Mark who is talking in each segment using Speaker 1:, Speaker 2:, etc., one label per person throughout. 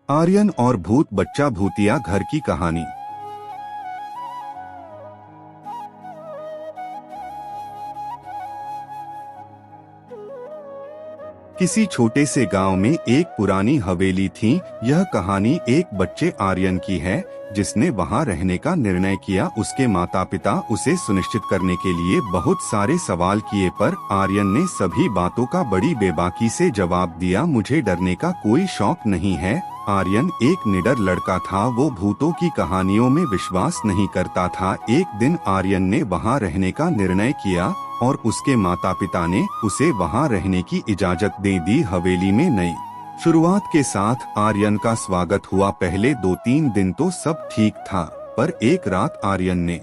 Speaker 1: आर्यन और भूत बच्चा भूतिया घर की कहानी। किसी छोटे से गांव में एक पुरानी हवेली थी। यह कहानी एक बच्चे आर्यन की है जिसने वहां रहने का निर्णय किया। उसके माता पिता उसे सुनिश्चित करने के लिए बहुत सारे सवाल किए, पर आर्यन ने सभी बातों का बड़ी बेबाकी से जवाब दिया। मुझे डरने का कोई शौक नहीं है। आर्यन एक निडर लड़का था। वो भूतों की कहानियों में विश्वास नहीं करता था। एक दिन आर्यन ने वहां रहने का निर्णय किया और उसके माता पिता ने उसे वहां रहने की इजाजत दे दी। हवेली में नई शुरुआत के साथ आर्यन का स्वागत हुआ। पहले 2-3 दिन तो सब ठीक था, पर एक रात आर्यन ने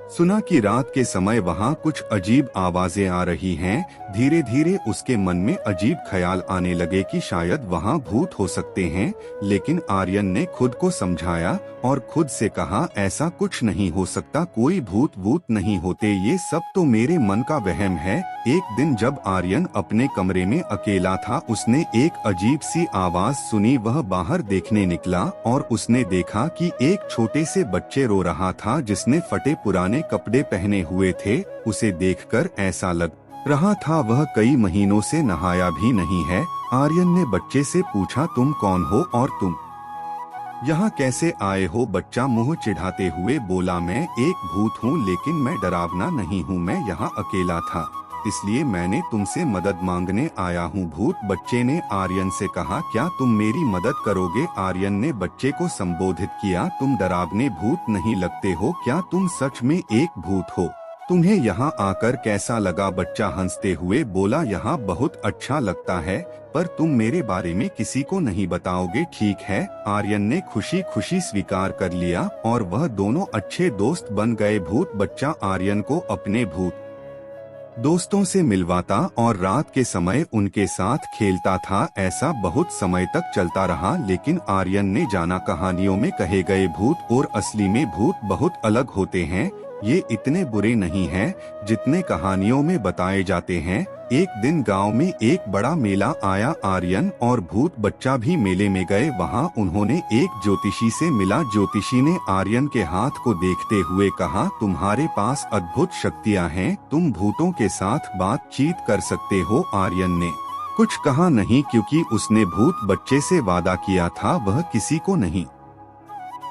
Speaker 1: सुना कि रात के समय वहां कुछ अजीब आवाजें आ रही हैं। धीरे धीरे उसके मन में अजीब ख्याल आने लगे कि शायद वहां भूत हो सकते हैं। लेकिन आर्यन ने खुद को समझाया और खुद से कहा, ऐसा कुछ नहीं हो सकता, कोई भूत नहीं होते, ये सब तो मेरे मन का वहम है। एक दिन जब आर्यन अपने कमरे में अकेला था, उसने एक अजीब सी आवाज सुनी। वह बाहर देखने निकला और उसने देखा कि एक छोटे से बच्चे रो रहा था जिसने फटे पुराने कपड़े पहने हुए थे। उसे देखकर ऐसा लग रहा था वह कई महीनों से नहाया भी नहीं है। आर्यन ने बच्चे से पूछा, तुम कौन हो और तुम यहाँ कैसे आए हो? बच्चा मुंह चिढ़ाते हुए बोला, मैं एक भूत हूँ, लेकिन मैं डरावना नहीं हूँ। मैं यहाँ अकेला था, इसलिए मैंने तुमसे मदद मांगने आया हूँ। भूत बच्चे ने आर्यन से कहा, क्या तुम मेरी मदद करोगे? आर्यन ने बच्चे को संबोधित किया, तुम डरावने भूत नहीं लगते हो। क्या तुम सच में एक भूत हो? तुम्हें यहाँ आकर कैसा लगा? बच्चा हंसते हुए बोला, यहाँ बहुत अच्छा लगता है, पर तुम मेरे बारे में किसी को नहीं बताओगे, ठीक है? आर्यन ने खुशी खुशी स्वीकार कर लिया और वह दोनों अच्छे दोस्त बन गए। भूत बच्चा आर्यन को अपने भूत दोस्तों से मिलवाता और रात के समय उनके साथ खेलता था। ऐसा बहुत समय तक चलता रहा, लेकिन आर्यन ने जाना कहानियों में कहे गए भूत और असली में भूत बहुत अलग होते हैं। ये इतने बुरे नहीं हैं जितने कहानियों में बताए जाते हैं। एक दिन गांव में एक बड़ा मेला आया। आर्यन और भूत बच्चा भी मेले में गए। वहां उन्होंने एक ज्योतिषी से मिला। ज्योतिषी ने आर्यन के हाथ को देखते हुए कहा, तुम्हारे पास अद्भुत शक्तियां हैं, तुम भूतों के साथ बातचीत कर सकते हो। आर्यन ने कुछ कहा नहीं, क्योंकि उसने भूत बच्चे से वादा किया था वह किसी को नहीं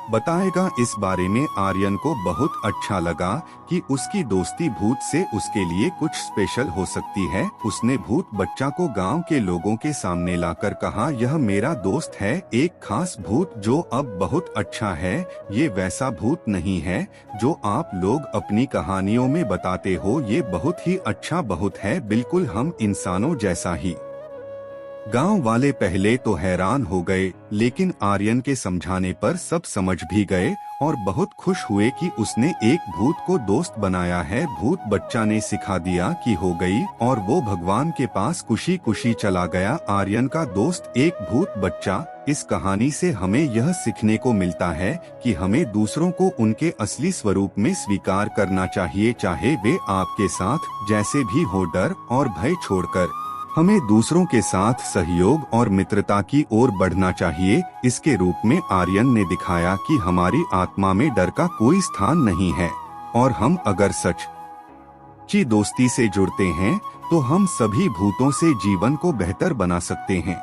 Speaker 1: बताएगा। इस बारे में आर्यन को बहुत अच्छा लगा कि उसकी दोस्ती भूत से उसके लिए कुछ स्पेशल हो सकती है। उसने भूत बच्चा को गांव के लोगों के सामने लाकर कहा, यह मेरा दोस्त है, एक खास भूत जो अब बहुत अच्छा है। ये वैसा भूत नहीं है जो आप लोग अपनी कहानियों में बताते हो। ये बहुत ही अच्छा भूत है, बिल्कुल हम इंसानों जैसा ही। गांव वाले पहले तो हैरान हो गए, लेकिन आर्यन के समझाने पर सब समझ भी गए और बहुत खुश हुए कि उसने एक भूत को दोस्त बनाया है। भूत बच्चा ने सिखा दिया कि हो गई और वो भगवान के पास खुशी खुशी चला गया। आर्यन का दोस्त एक भूत बच्चा। इस कहानी से हमें यह सीखने को मिलता है कि हमें दूसरों को उनके असली स्वरूप में स्वीकार करना चाहिए, चाहे वे आपके साथ जैसे भी हो। डर और भय छोड़कर हमें दूसरों के साथ सहयोग और मित्रता की ओर बढ़ना चाहिए। इसके रूप में आर्यन ने दिखाया कि हमारी आत्मा में डर का कोई स्थान नहीं है और हम अगर सच्ची दोस्ती से जुड़ते हैं तो हम सभी भूतों से जीवन को बेहतर बना सकते हैं।